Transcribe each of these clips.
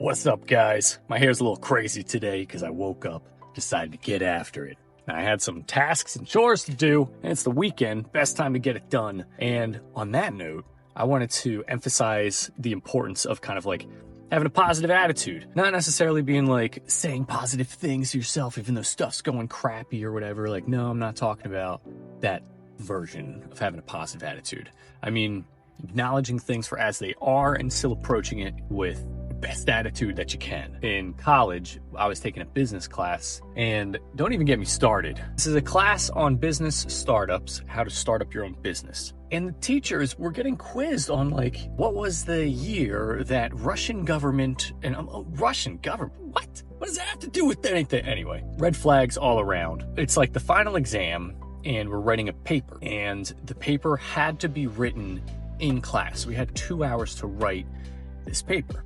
What's up, guys? My hair's a little crazy today because I woke up, decided to get after it. I had some tasks and chores to do, and it's the weekend, best time to get it done. And on that note, I wanted to emphasize the importance of kind of like having a positive attitude. Not necessarily being like saying positive things to yourself even though stuff's going crappy or whatever. Like, no, I'm not talking about that version of having a positive attitude. I mean, acknowledging things for as they are and still approaching it with best attitude that you can. In college, I was taking a business class, and don't even get me started. This is a class on business startups, how to start up your own business. And the teachers were getting quizzed on like, what was the year that Russian government and Russian government? What does that have to do with anything? Anyway, red flags all around. It's like the final exam, and we're writing a paper, and the paper had to be written in class. We had 2 hours to write this paper.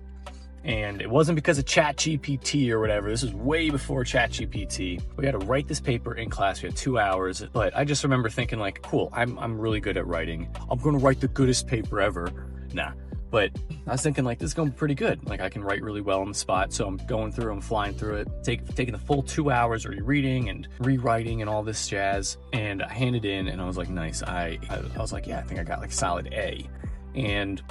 And it wasn't because of ChatGPT or whatever. This was way before ChatGPT. We had to write this paper in class. We had 2 hours. But I just remember thinking like, cool, I'm really good at writing. I'm going to write the goodest paper ever. Nah. But I was thinking like, this is going to be pretty good. Like I can write really well on the spot. So I'm going through, I'm flying through it, taking the full 2 hours reading and rewriting and all this jazz. And I handed in and I was like, nice. I was like, yeah, I think I got like solid A. And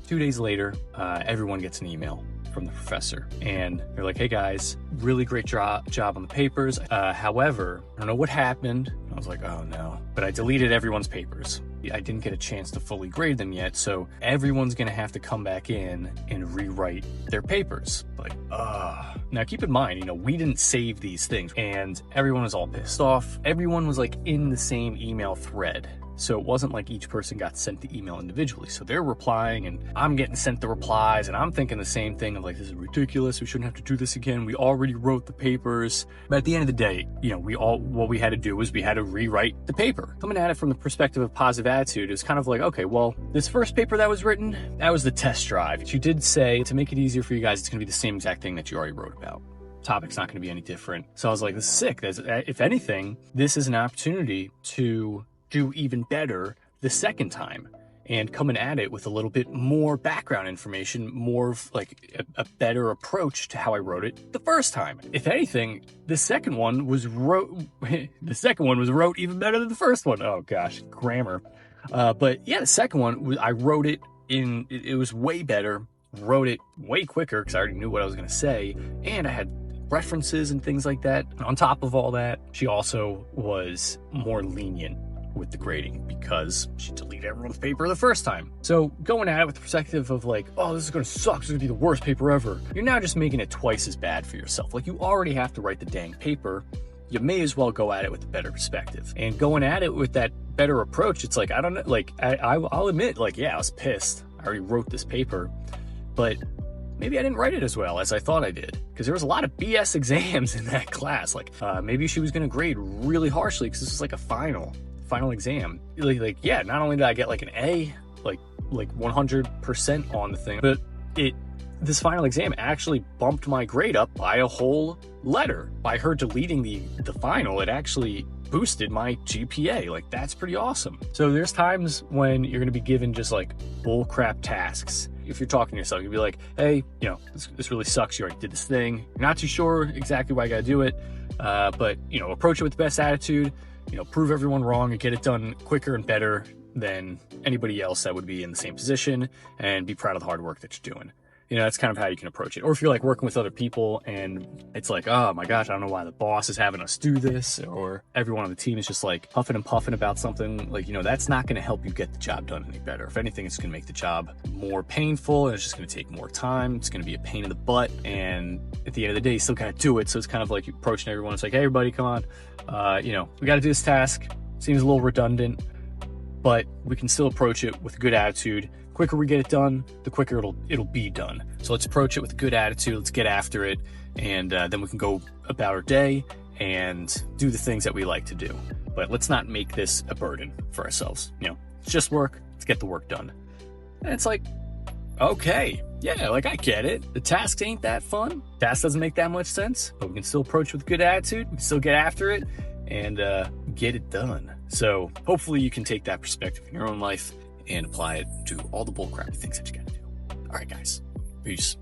2 days later, everyone gets an email from the professor, and they're like, hey guys, really great job on the papers. However, I don't know what happened. I was like, oh no, but I deleted everyone's papers. I didn't get a chance to fully grade them yet, so everyone's gonna have to come back in and rewrite their papers. Like, now keep in mind, we didn't save these things, and everyone was all pissed off. Everyone was like in the same email thread. So it wasn't like each person got sent the email individually. So they're replying and I'm getting sent the replies and I'm thinking the same thing of like, this is ridiculous. We shouldn't have to do this again. We already wrote the papers. But at the end of the day, what we had to do was we had to rewrite the paper. Coming at it from the perspective of positive attitude is kind of like, okay, well, this first paper that was written, that was the test drive. She did say to make it easier for you guys, it's going to be the same exact thing that you already wrote about. Topic's not going to be any different. So I was like, this is sick. If anything, this is an opportunity to do even better the second time and coming at it with a little bit more background information, more of like a better approach to how I wrote it the first time. If anything, the second one was wrote even better than the first one. Oh gosh, grammar. But yeah, the second one, I wrote it it was way better, wrote it way quicker because I already knew what I was going to say. And I had references and things like that. On top of all that, she also was more lenient with the grading because she deleted everyone's paper the first time. So going at it with the perspective of like, oh, this is going to suck, this is going to be the worst paper ever, you're now just making it twice as bad for yourself. Like you already have to write the dang paper. You may as well go at it with a better perspective. And going at it with that better approach, it's like, I don't know, like I'll admit, like, yeah, I was pissed. I already wrote this paper, but maybe I didn't write it as well as I thought I did, because there was a lot of BS exams in that class. Like maybe she was going to grade really harshly because this was like a final exam. Like yeah, not only did I get like an A, like 100% on the thing, but this final exam actually bumped my grade up by a whole letter. By her deleting the final, it actually boosted my GPA. Like that's pretty awesome. So there's times when you're going to be given just like bull crap tasks. If you're talking to yourself, you'll be like, hey, this really sucks. You already did this thing. You're not too sure exactly why I got to do it. But approach it with the best attitude. Prove everyone wrong and get it done quicker and better than anybody else that would be in the same position, and be proud of the hard work that you're doing. That's kind of how you can approach it. Or if you're like working with other people and it's like, oh my gosh, I don't know why the boss is having us do this, or everyone on the team is just like huffing and puffing about something, like, that's not going to help you get the job done any better. If anything, it's going to make the job more painful, and it's just going to take more time. It's going to be a pain in the butt. And at the end of the day, you still got to do it. So it's kind of like you approaching everyone. It's like, hey, everybody, come on. We got to do this task. Seems a little redundant, but we can still approach it with a good attitude. Quicker we get it done, the quicker it'll be done. So let's approach it with a good attitude. Let's get after it, and then we can go about our day and do the things that we like to do. But let's not make this a burden for ourselves. It's just work. Let's get the work done. And it's like, okay, yeah, like I get it. The tasks ain't that fun. Task doesn't make that much sense, but we can still approach it with good attitude. We can still get after it and get it done. So hopefully you can take that perspective in your own life and apply it to all the bullcrap things that you gotta do. All right, guys. Peace.